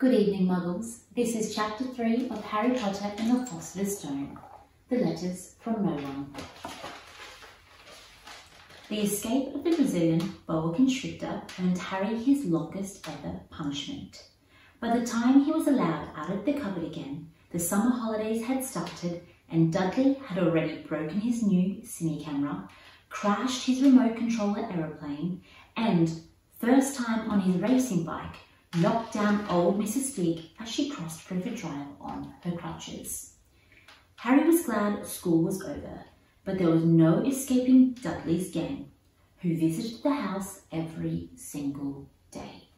Good evening, Muggles. This is Chapter 3 of Harry Potter and the Philosopher's Stone, The Letters from No One. The escape of the Brazilian boa constrictor earned Harry his longest ever punishment. By the time he was allowed out of the cupboard again, the summer holidays had started and Dudley had already broken his new cine camera, crashed his remote controller aeroplane, and, first time on his racing bike, knocked down old Mrs. Fig as she crossed River Drive on her crutches. Harry was glad school was over, but there was no escaping Dudley's gang, who visited the house every single day.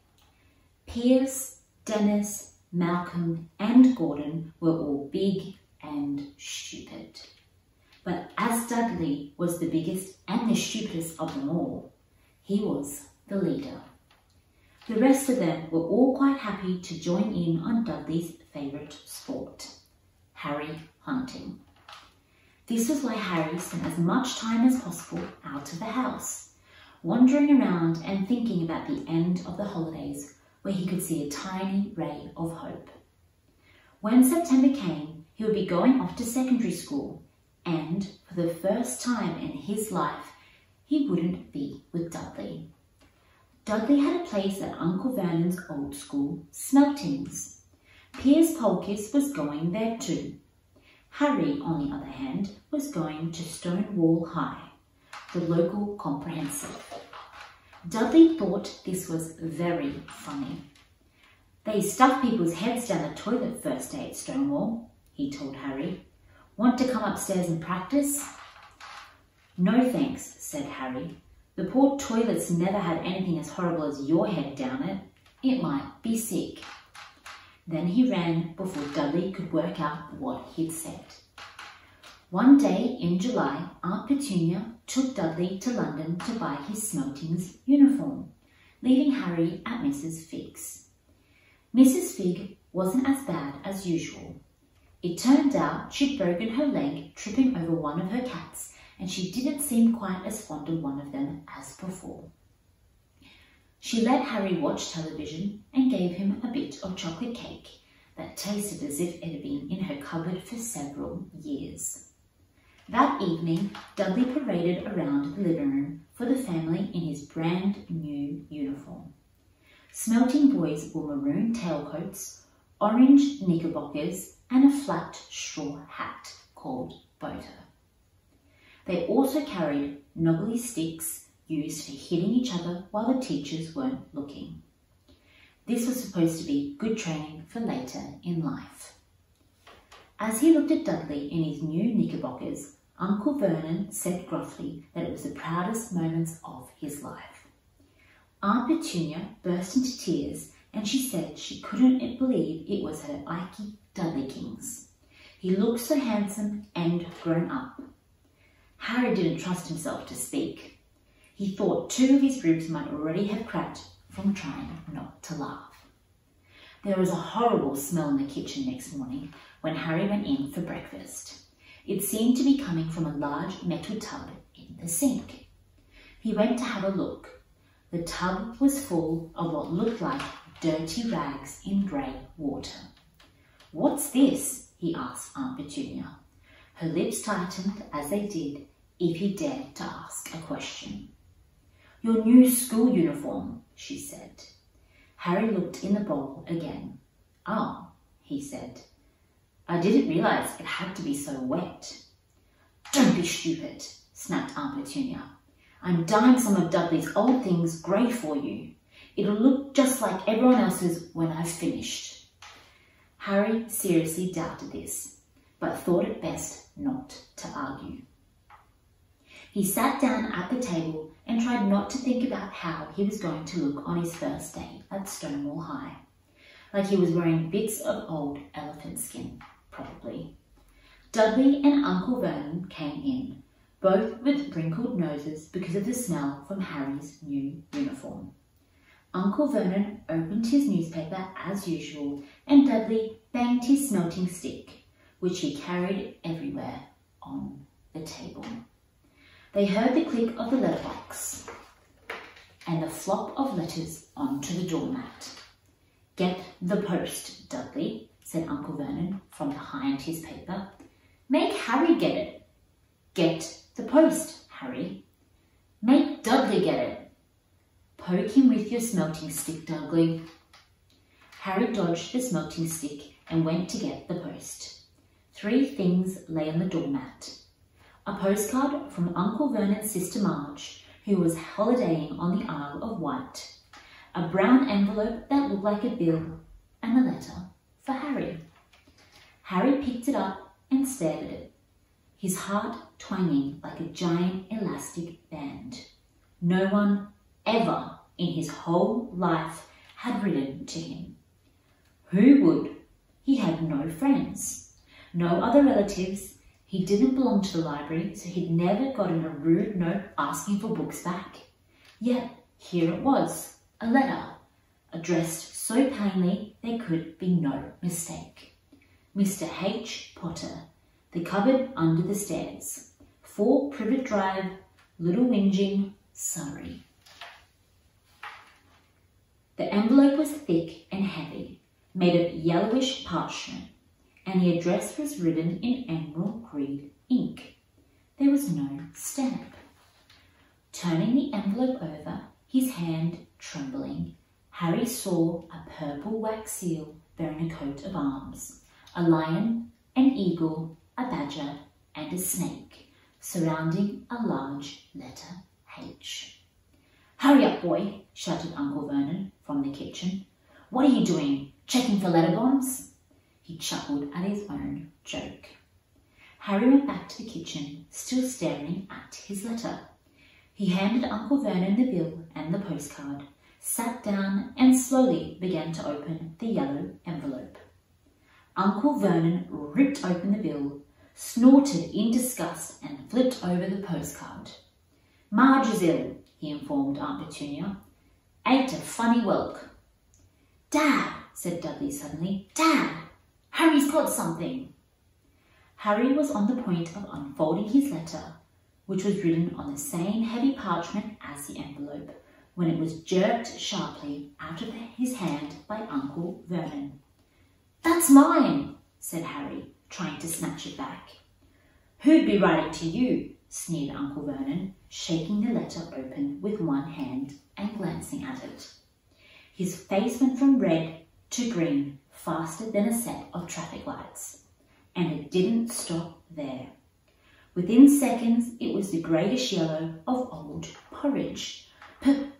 Piers, Dennis, Malcolm and Gordon were all big and stupid. But as Dudley was the biggest and the stupidest of them all, he was the leader. The rest of them were all quite happy to join in on Dudley's favourite sport, Harry hunting. This was why Harry spent as much time as possible out of the house, wandering around and thinking about the end of the holidays where he could see a tiny ray of hope. When September came, he would be going off to secondary school, and for the first time in his life, he wouldn't be with Dudley. Dudley had a place at Uncle Vernon's old school, Smeltings. Piers Polkiss was going there too. Harry, on the other hand, was going to Stonewall High, the local comprehensive. Dudley thought this was very funny. They stuff people's heads down the toilet first day at Stonewall, he told Harry. Want to come upstairs and practice? No thanks, said Harry. The poor toilets never had anything as horrible as your head down it. It might be sick. Then he ran before Dudley could work out what he'd said. One day in July, Aunt Petunia took Dudley to London to buy his Smeltings uniform, leaving Harry at Mrs. Fig's. Mrs. Fig wasn't as bad as usual. It turned out she'd broken her leg tripping over one of her cats, and she didn't seem quite as fond of one of them as before. She let Harry watch television and gave him a bit of chocolate cake that tasted as if it had been in her cupboard for several years. That evening, Dudley paraded around the living room for the family in his brand new uniform. Smelting boys wore maroon tailcoats, orange knickerbockers, and a flat straw hat called boater. They also carried knobbly sticks used for hitting each other while the teachers weren't looking. This was supposed to be good training for later in life. As he looked at Dudley in his new knickerbockers, Uncle Vernon said gruffly that it was the proudest moments of his life. Aunt Petunia burst into tears and she said she couldn't believe it was her Ikey Dudleykins. He looked so handsome and grown up. Harry didn't trust himself to speak. He thought 2 of his ribs might already have cracked from trying not to laugh. There was a horrible smell in the kitchen next morning when Harry went in for breakfast. It seemed to be coming from a large metal tub in the sink. He went to have a look. The tub was full of what looked like dirty rags in grey water. "What's this?" he asked Aunt Petunia. Her lips tightened as they did if he dared to ask a question. "Your new school uniform," she said. Harry looked in the bowl again. "Oh," he said. "I didn't realise it had to be so wet." "Don't be stupid," snapped Aunt Petunia. "I'm dyeing some of Dudley's old things grey for you. It'll look just like everyone else's when I've finished." Harry seriously doubted this, but thought it best not to argue. He sat down at the table and tried not to think about how he was going to look on his first day at Stonewall High. Like he was wearing bits of old elephant skin, probably. Dudley and Uncle Vernon came in, both with wrinkled noses because of the smell from Harry's new uniform. Uncle Vernon opened his newspaper as usual and Dudley banged his smelting stick, which he carried everywhere on the table. They heard the click of the letterbox and the flop of letters onto the doormat. "Get "The post, Dudley," said Uncle Vernon from behind his paper. "Make Harry get it." "Get the post, Harry." "Make Dudley get it." "Poke him with your smelting stick, Dudley." Harry dodged the smelting stick and went to get the post. 3 things lay on the doormat. A postcard from Uncle Vernon's sister Marge, who was holidaying on the Isle of Wight. A brown envelope that looked like a bill, and a letter for Harry. Harry picked it up and stared at it, his heart twanging like a giant elastic band. No one ever in his whole life had written to him. Who would? He had no friends, no other relatives. He didn't belong to the library, so he'd never gotten a rude note asking for books back. Yet here it was, a letter, addressed so plainly there could be no mistake. Mr. H. Potter, the cupboard under the stairs, 4 Privet Drive, Little Whinging, Surrey. The envelope was thick and heavy, made of yellowish parchment, and the address was written in emerald green ink. There was no stamp. Turning the envelope over, his hand trembling, Harry saw a purple wax seal bearing a coat of arms, a lion, an eagle, a badger, and a snake, surrounding a large letter H. "Hurry up, boy," shouted Uncle Vernon from the kitchen. "What are you doing? Checking for letter bombs?" He chuckled at his own joke. Harry went back to the kitchen, still staring at his letter. He handed Uncle Vernon the bill and the postcard, sat down and slowly began to open the yellow envelope. Uncle Vernon ripped open the bill, snorted in disgust and flipped over the postcard. "Marge is ill," he informed Aunt Petunia. "Ate a funny whelk." "Dad," said Dudley suddenly. "Dad, Harry's got something." Harry was on the point of unfolding his letter, which was written on the same heavy parchment as the envelope, when it was jerked sharply out of his hand by Uncle Vernon. "That's mine," said Harry, trying to snatch it back. "Who'd be writing to you?" sneered Uncle Vernon, shaking the letter open with one hand and glancing at it. His face went from red to green faster than a set of traffic lights, and it didn't stop there. Within seconds, it was the greyish yellow of old porridge.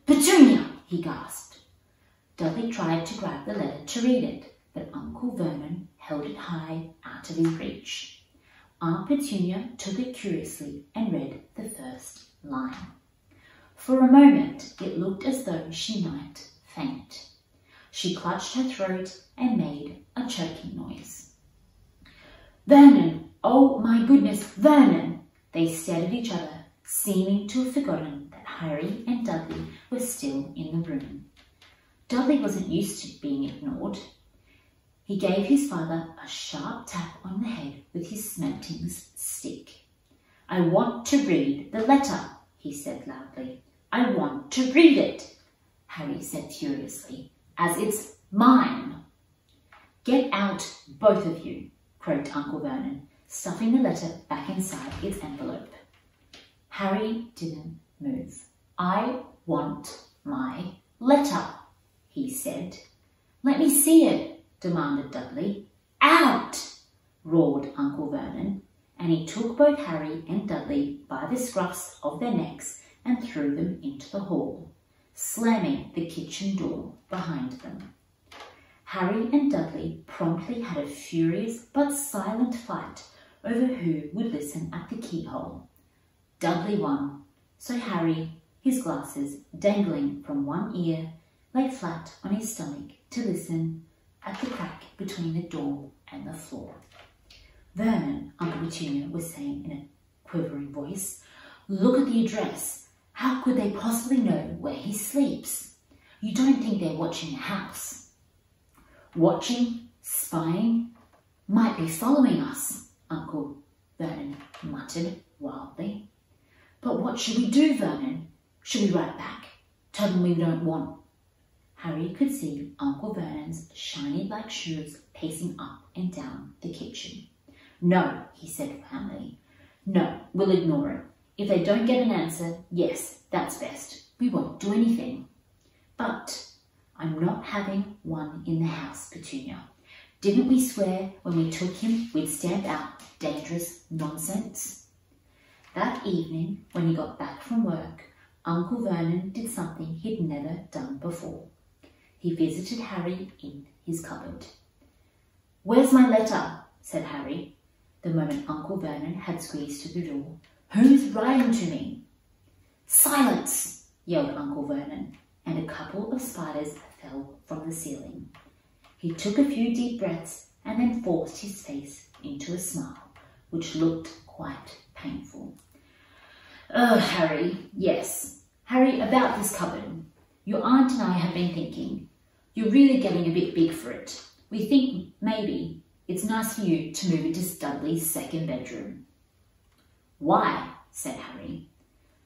"Petunia!" he gasped. Dudley tried to grab the letter to read it, but Uncle Vernon held it high out of his reach. Aunt Petunia took it curiously and read the first line. For a moment, it looked as though she might faint. She clutched her throat and made a choking noise. "Vernon! Oh my goodness, Vernon!" They stared at each other, seeming to have forgotten that Harry and Dudley were still in the room. Dudley wasn't used to being ignored. He gave his father a sharp tap on the head with his smelting stick. "I want to read the letter," he said loudly. "I want to read it," Harry said furiously, "as it's mine." "Get out, both of you," croaked Uncle Vernon, stuffing the letter back inside its envelope. Harry didn't move. "I want my letter," he said. "Let me see it," demanded Dudley. "Out!" roared Uncle Vernon, and he took both Harry and Dudley by the scruffs of their necks and threw them into the hall, slamming the kitchen door behind them. Harry and Dudley promptly had a furious but silent fight over who would listen at the keyhole. Dudley won, so Harry, his glasses dangling from one ear, lay flat on his stomach to listen at the crack between the door and the floor. "Vernon," Aunt Petunia was saying in a quivering voice, "look at the address. How could they possibly know where he sleeps? You don't think they're watching the house?" "Watching? Spying? Might be following us," Uncle Vernon muttered wildly. "But what should we do, Vernon? Should we write back? Tell them we don't want..." Harry could see Uncle Vernon's shiny black shoes pacing up and down the kitchen. "No," he said firmly. "No, we'll ignore it. If they don't get an answer, yes, that's best. We won't do anything." "But I'm not having one in the house, Petunia. Didn't we swear when we took him we'd stamp out dangerous nonsense?" That evening, when he got back from work, Uncle Vernon did something he'd never done before. He visited Harry in his cupboard. "Where's my letter?" said Harry, the moment Uncle Vernon had squeezed to the door. "Who's writing to me?" "Silence!" yelled Uncle Vernon, and a couple of spiders fell from the ceiling. He took a few deep breaths and then forced his face into a smile, which looked quite painful. Harry, yes. Harry, about this cupboard. Your aunt and I have been thinking. You're really getting a bit big for it. We think maybe it's nice for you to move into Dudley's second bedroom." "Why?" said Harry.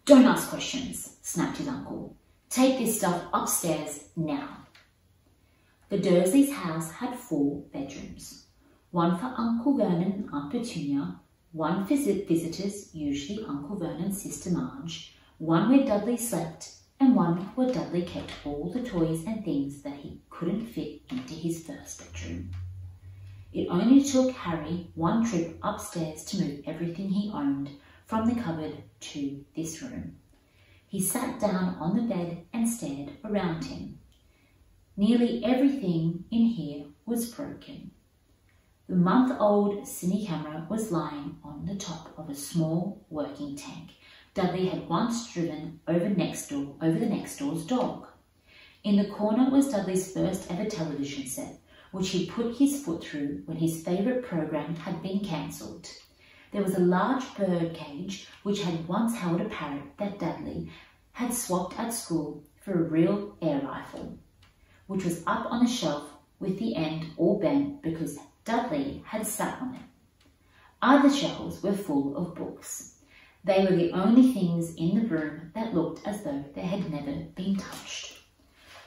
"Don't ask questions," snapped his uncle. "Take this stuff upstairs now." The Dursleys' house had 4 bedrooms. One for Uncle Vernon and Aunt Petunia, one for visitors, usually Uncle Vernon's sister Marge, one where Dudley slept, and one where Dudley kept all the toys and things that he couldn't fit into his first bedroom. It only took Harry one trip upstairs to move everything he owned from the cupboard to this room. He sat down on the bed and stared around him. Nearly everything in here was broken. The month-old cine camera was lying on the top of a small working tank Dudley had once driven over the next door's dog. In the corner was Dudley's first ever television set, which he put his foot through when his favourite program had been cancelled. There was a large bird cage which had once held a parrot that Dudley had swapped at school for a real air rifle, which was up on a shelf with the end all bent because Dudley had sat on it. Other shelves were full of books. They were the only things in the room that looked as though they had never been touched.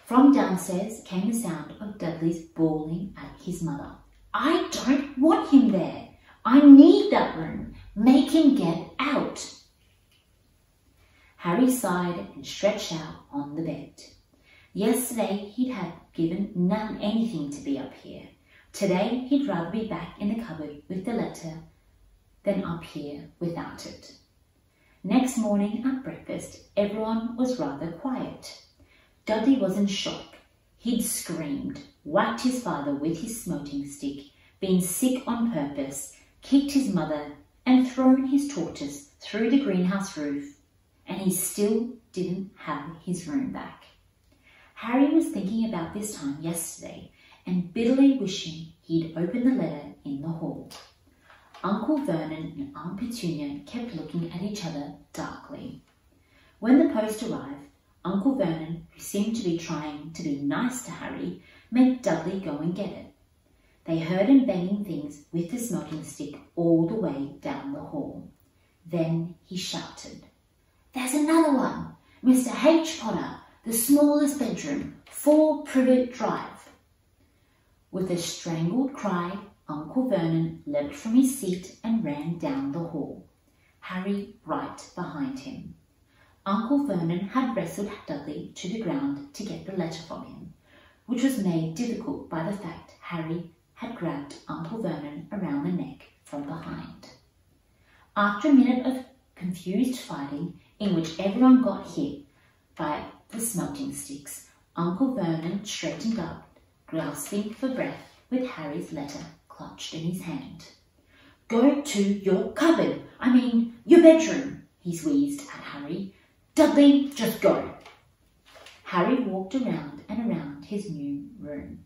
From downstairs came the sound of Dudley's bawling at his mother. "I don't want him there. I need that room. Make him get out." Harry sighed and stretched out on the bed. Yesterday he'd have given anything to be up here. Today he'd rather be back in the cupboard with the letter than up here without it. Next morning at breakfast, everyone was rather quiet. Dudley was in shock. He'd screamed, whacked his father with his smoking stick, been sick on purpose, kicked his mother, and thrown his tortoise through the greenhouse roof, and he still didn't have his room back. Harry was thinking about this time yesterday and bitterly wishing he'd opened the letter in the hall. Uncle Vernon and Aunt Petunia kept looking at each other darkly. When the post arrived, Uncle Vernon, who seemed to be trying to be nice to Harry, made Dudley go and get it. They heard him banging things with the smoking stick all the way down the hall. Then he shouted, "There's another one! Mr. H. Potter, the smallest bedroom, 4 Privet Drive." With a strangled cry, Uncle Vernon leapt from his seat and ran down the hall, Harry right behind him. Uncle Vernon had wrestled Dudley to the ground to get the letter from him, which was made difficult by the fact Harry had grabbed Uncle Vernon around the neck from behind. After a minute of confused fighting, in which everyone got hit by the smoking sticks, Uncle Vernon straightened up, grasping for breath with Harry's letter clutched in his hand. "Go to your cupboard, your bedroom," he wheezed at Harry. "Dudley, just go." Harry walked around and around his new room.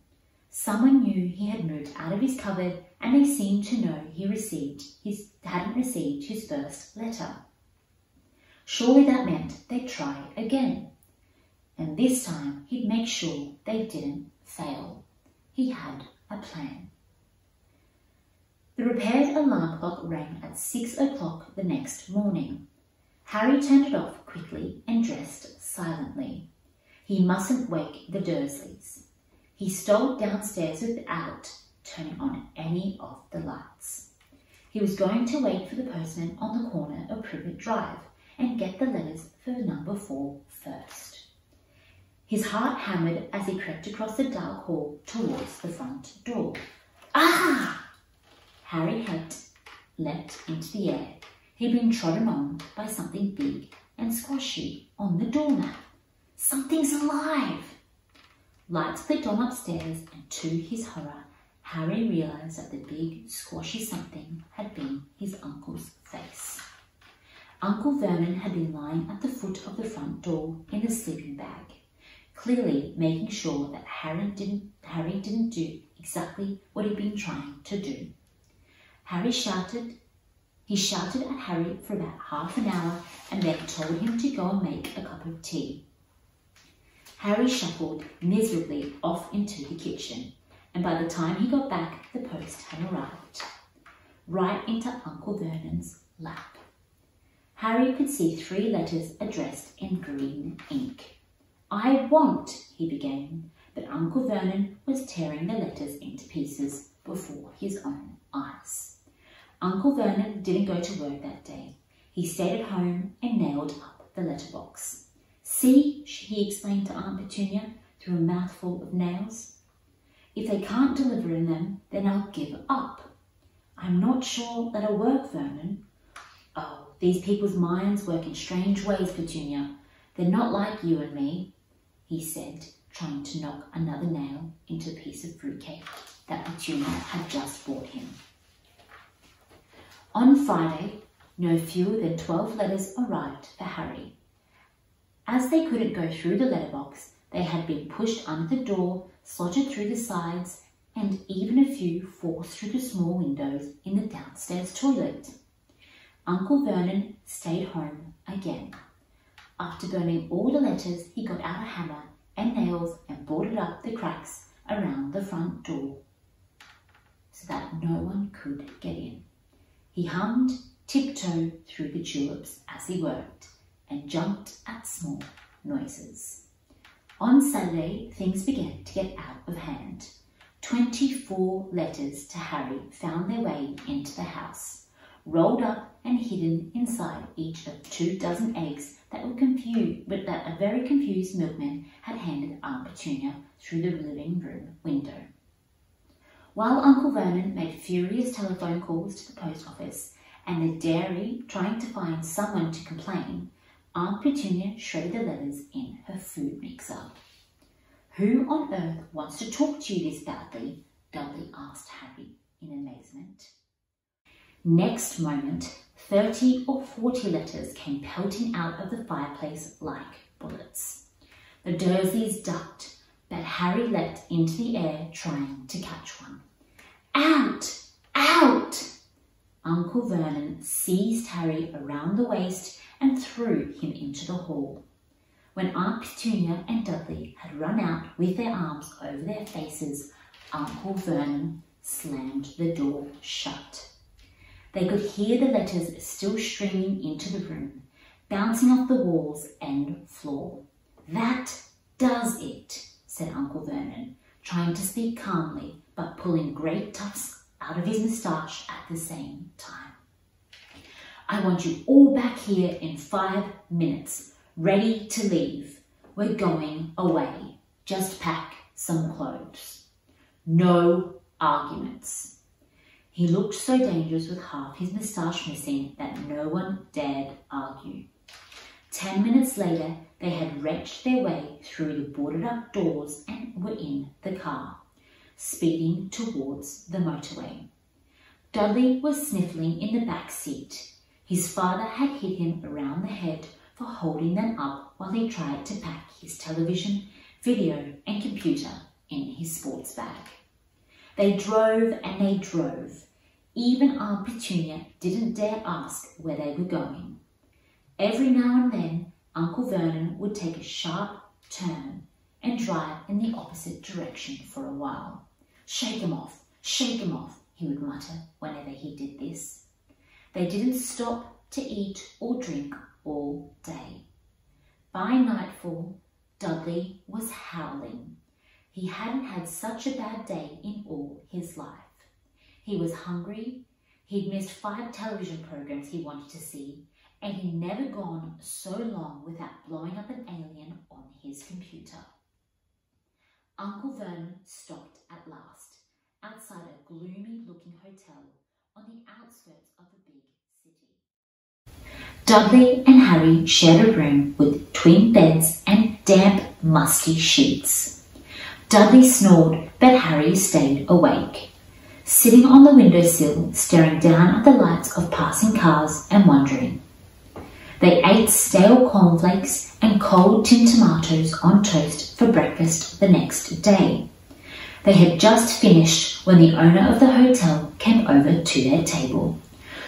Someone knew he had moved out of his cupboard, and they seemed to know he hadn't received his first letter. Surely that meant they'd try again. And this time he'd make sure they didn't fail. He had a plan. The repaired alarm clock rang at 6 o'clock the next morning. Harry turned it off quickly and dressed silently. He mustn't wake the Dursleys. He stole downstairs without turning on any of the lights. He was going to wait for the postman on the corner of Privet Drive and get the letters for number 4 first. His heart hammered as he crept across the dark hall towards the front door. Ah! Harry had leapt into the air. He'd been trodden on by something big and squashy on the doormat. Something's alive! Lights clicked on upstairs, and to his horror, Harry realised that the big, squashy something had been his uncle's face. Uncle Vernon had been lying at the foot of the front door in the sleeping bag, clearly making sure that Harry didn't do exactly what he'd been trying to do. He shouted at Harry for about half an hour and then told him to go and make a cup of tea. Harry shuffled miserably off into the kitchen, and by the time he got back, the post had arrived, right into Uncle Vernon's lap. Harry could see 3 letters addressed in green ink. "I want," he began, but Uncle Vernon was tearing the letters into pieces before his own eyes. Uncle Vernon didn't go to work that day. He stayed at home and nailed up the letterbox. "See," he explained to Aunt Petunia through a mouthful of nails. "If they can't deliver in them, then I'll give up." "I'm not sure that'll work, Vernon." "Oh, these people's minds work in strange ways, Petunia. They're not like you and me," he said, trying to knock another nail into a piece of fruitcake that Petunia had just bought him. On Friday, no fewer than 12 letters arrived for Harry. As they couldn't go through the letterbox, they had been pushed under the door, slotted through the sides, and even a few forced through the small windows in the downstairs toilet. Uncle Vernon stayed home again. After burning all the letters, he got out a hammer and nails and boarded up the cracks around the front door so that no one could get in. He hummed Tiptoe Through the Tulips as he worked, and jumped at small noises. On Saturday, things began to get out of hand. 24 letters to Harry found their way into the house, rolled up and hidden inside each of 24 eggs that a very confused milkman had handed Aunt Petunia through the living room window. While Uncle Vernon made furious telephone calls to the post office and the dairy trying to find someone to complain, Aunt Petunia shredded the letters in her food mixer. "Who on earth wants to talk to you this badly?" Dudley asked Harry in amazement. Next moment, 30 or 40 letters came pelting out of the fireplace like bullets. The Dursleys ducked, but Harry leapt into the air trying to catch one. "Out! Out!" Uncle Vernon seized Harry around the waist and threw him into the hall. When Aunt Petunia and Dudley had run out with their arms over their faces, Uncle Vernon slammed the door shut. They could hear the letters still streaming into the room, bouncing off the walls and floor. "That does it," said Uncle Vernon, trying to speak calmly but pulling great tufts out of his moustache at the same time. "I want you all back here in 5 minutes, ready to leave. We're going away. Just pack some clothes. No arguments." He looked so dangerous with half his moustache missing that no one dared argue. 10 minutes later, they had wrenched their way through the boarded-up doors and were in the car, speeding towards the motorway. Dudley was sniffling in the back seat. His father had hit him around the head for holding them up while he tried to pack his television, video and computer in his sports bag. They drove and they drove. Even Aunt Petunia didn't dare ask where they were going. Every now and then, Uncle Vernon would take a sharp turn and drive in the opposite direction for a while. Shake 'em off, he would mutter whenever he did this. They didn't stop to eat or drink all day. By nightfall, Dudley was howling. He hadn't had such a bad day in all his life. He was hungry, he'd missed 5 television programs he wanted to see, and he'd never gone so long without blowing up an alien on his computer. Uncle Vernon stopped at last, outside a gloomy-looking hotel on the outskirts of a big city. Dudley and Harry shared a room with twin beds and damp, musty sheets. Dudley snored, but Harry stayed awake, sitting on the windowsill, staring down at the lights of passing cars and wondering. They ate stale cornflakes and cold tinned tomatoes on toast for breakfast the next day. They had just finished when the owner of the hotel came over to their table.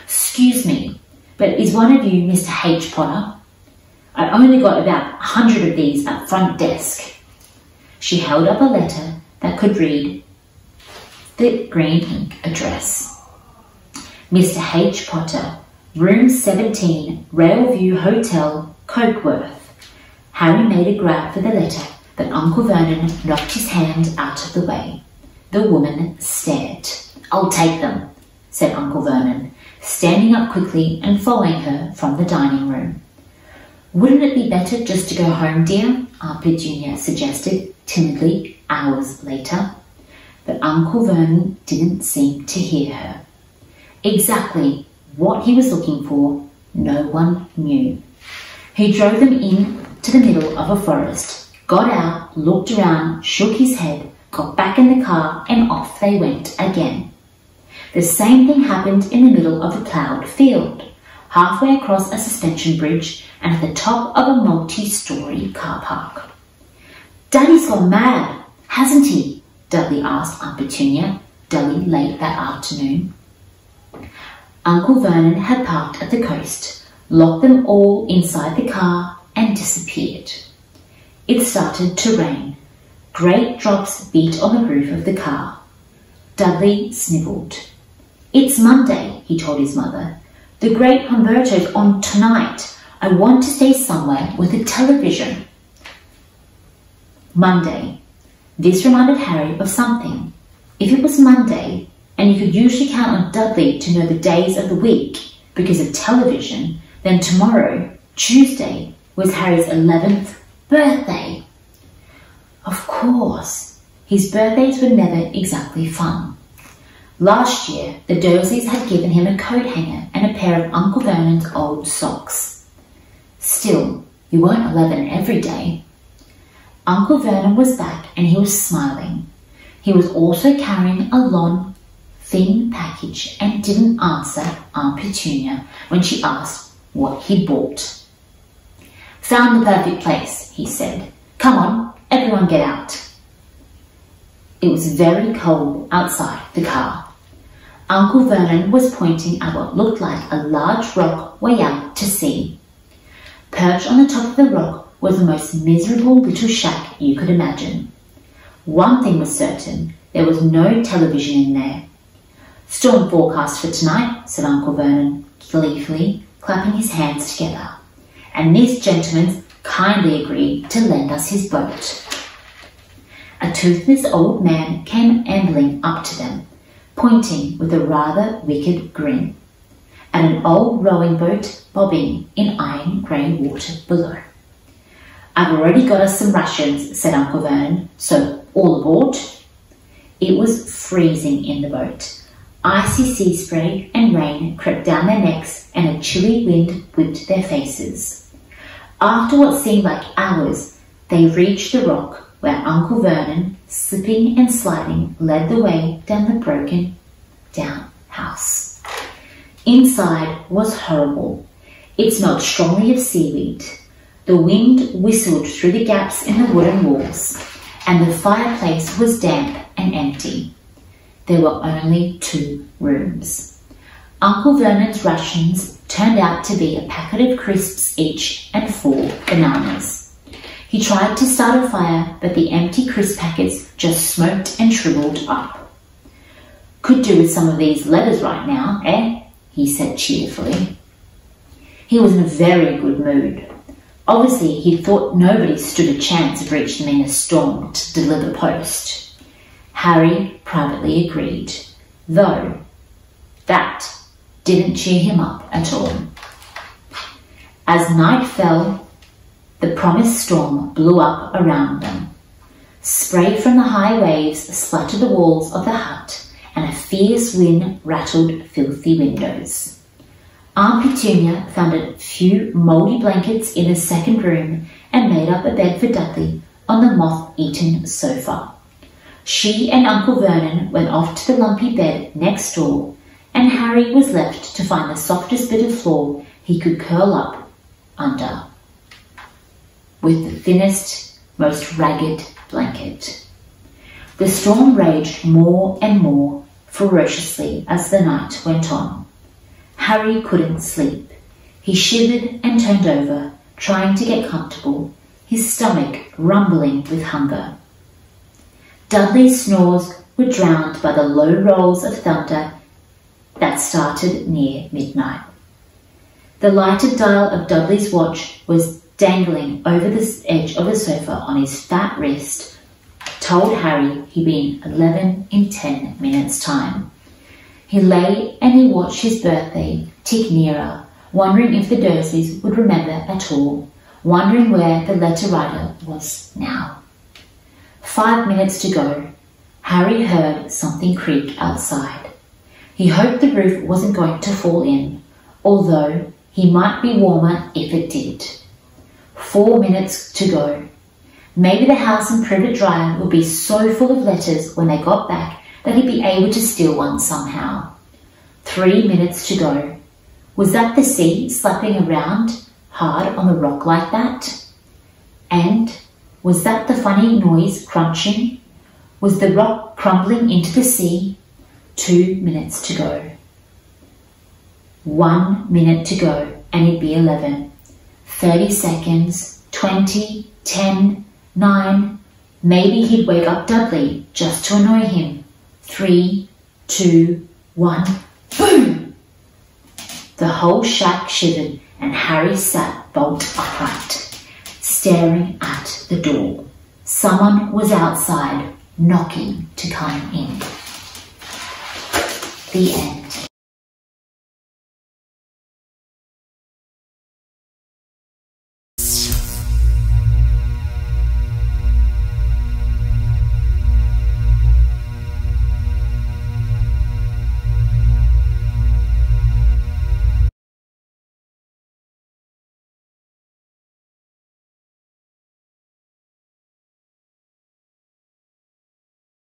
"Excuse me, but is one of you Mr. H. Potter? I only got about 100 of these at front desk." She held up a letter that could read the green ink address. "Mr. H. Potter, Room 17, Railview Hotel, Cokeworth." Harry made a grab for the letter, but Uncle Vernon knocked his hand out of the way. The woman stared. "I'll take them," said Uncle Vernon, standing up quickly and following her from the dining room. "Wouldn't it be better just to go home, dear?" Aunt Petunia suggested timidly hours later. But Uncle Vernon didn't seem to hear her. Exactly what he was looking for, no one knew. He drove them in to the middle of a forest, got out, looked around, shook his head, got back in the car, and off they went again. The same thing happened in the middle of a ploughed field, halfway across a suspension bridge and at the top of a multi-story car park. "Daddy's gone mad, hasn't he?" Dudley asked Aunt Petunia, dully late that afternoon. Uncle Vernon had parked at the coast, locked them all inside the car, and disappeared. It started to rain. Great drops beat on the roof of the car. Dudley snivelled. "It's Monday," he told his mother. "The Great Humberto's on tonight. I want to stay somewhere with a television." Monday. This reminded Harry of something. If it was Monday, and you could usually count on Dudley to know the days of the week because of television, then tomorrow, Tuesday, was Harry's 11th birthday. Of course, his birthdays were never exactly fun. Last year, the Dursleys had given him a coat hanger and a pair of Uncle Vernon's old socks. Still, you weren't 11 every day. Uncle Vernon was back and he was smiling. He was also carrying a long, thin package and didn't answer Aunt Petunia when she asked what he bought. "Found the perfect place," he said. "Come on, everyone get out." It was very cold outside the car. Uncle Vernon was pointing at what looked like a large rock way out to sea. Perched on the top of the rock was the most miserable little shack you could imagine. One thing was certain, there was no television in there. "Storm forecast for tonight," said Uncle Vernon, gleefully, clapping his hands together. "And this gentleman kindly agreed to lend us his boat." A toothless old man came ambling up to them, pointing with a rather wicked grin at an old rowing boat bobbing in iron grey water below. "I've already got us some rations," said Uncle Vernon, "so all aboard." It was freezing in the boat. Icy sea spray and rain crept down their necks and a chilly wind whipped their faces. After what seemed like hours, they reached the rock where Uncle Vernon, slipping and sliding, led the way down the broken down house. Inside was horrible. It smelled strongly of seaweed. The wind whistled through the gaps in the wooden walls, and the fireplace was damp and empty. There were only 2 rooms. Uncle Vernon's rations turned out to be a packet of crisps each and 4 bananas. He tried to start a fire, but the empty crisp packets just smoked and shriveled up. "Could do with some of these letters right now, eh?" he said cheerfully. He was in a very good mood. Obviously, he thought nobody stood a chance of reaching them in a storm to deliver post. Harry privately agreed, though that didn't cheer him up at all. As night fell, the promised storm blew up around them. Spray from the high waves splattered the walls of the hut, and a fierce wind rattled filthy windows. Aunt Petunia found a few mouldy blankets in the second room and made up a bed for Dudley on the moth-eaten sofa. She and Uncle Vernon went off to the lumpy bed next door, and Harry was left to find the softest bit of floor he could curl up under, with the thinnest, most ragged blanket. The storm raged more and more ferociously as the night went on. Harry couldn't sleep. He shivered and turned over, trying to get comfortable, his stomach rumbling with hunger. Dudley's snores were drowned by the low rolls of thunder that started near midnight. The lighted dial of Dudley's watch was dangling over the edge of the sofa on his fat wrist, told Harry he'd been 11 in 10 minutes' time. He lay and he watched his birthday tick nearer, wondering if the Dursleys would remember at all, wondering where the letter writer was now. 5 minutes to go. Harry heard something creak outside. He hoped the roof wasn't going to fall in, although he might be warmer if it did. 4 minutes to go. Maybe the house in Privet Drive would be so full of letters when they got back that he'd be able to steal one somehow. 3 minutes to go. Was that the sea slapping around hard on the rock like that? And was that the funny noise crunching? Was the rock crumbling into the sea? 2 minutes to go. 1 minute to go, and it'd be 11. 30 seconds, 20, 10, 9. Maybe he'd wake up Dudley just to annoy him. 3, 2, 1, boom! The whole shack shivered, and Harry sat bolt upright, staring at the door. Someone was outside, knocking to come in. The end.